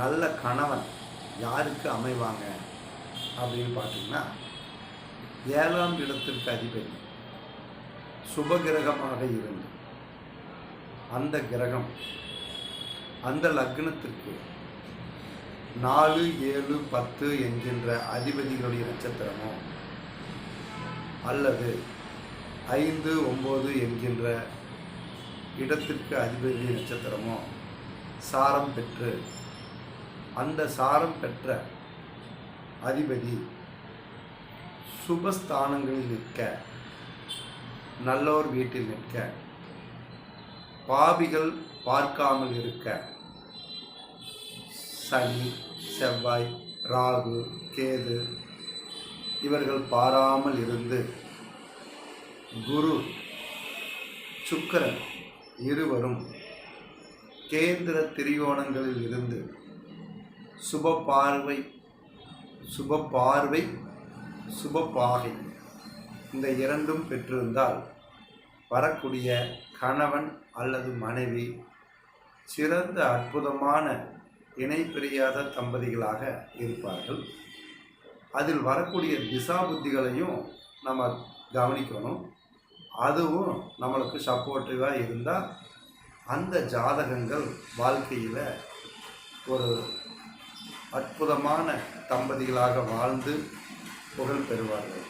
நல்ல கணவன் யாருக்கு அமைவாங்க அப்படின்னு பார்த்தீங்கன்னா, 7ஆம் இடத்திற்கு அதிபதி சுபகிரகமாக இருந்து அந்த கிரகம் அந்த லக்னத்திற்கு 4, 7, 10 என்கின்ற அதிபதிகளுடைய நட்சத்திரமோ அல்லது 5, 9 என்கின்ற இடத்திற்கு அதிபதி நட்சத்திரமோ சாரம் பெற்று அந்த சாரம் பெற்ற அதிபதி சுபஸ்தானங்களில் நிற்க, நல்லோர் வீட்டில் நிற்க, பாவிகள் பார்க்காமல் இருக்க, சனி, செவ்வாய், ராகு, கேது இவர்கள் பாராமல் இருந்து குரு, சுக்கிரன் இருவரும் கேந்திர திரிகோணங்களில் இருந்து சுப பார்வை சுபபாகை இந்த இரண்டும் பெற்றிருந்தால் வரக்கூடிய கணவன் அல்லது மனைவி சிறந்த அற்புதமான இணை பிரியாத தம்பதிகளாக இருப்பார்கள். அதில் வரக்கூடிய திசா புத்திகளையும் நம்ம கவனிக்கணும். அதுவும் நம்மளுக்கு சப்போர்ட்டிவாக இருந்தால் அந்த ஜாதகங்கள் வாழ்க்கையில் ஒரு அற்புதமான தம்பதிகளாக வாழ்ந்து புகழ் பெறுவார்கள்.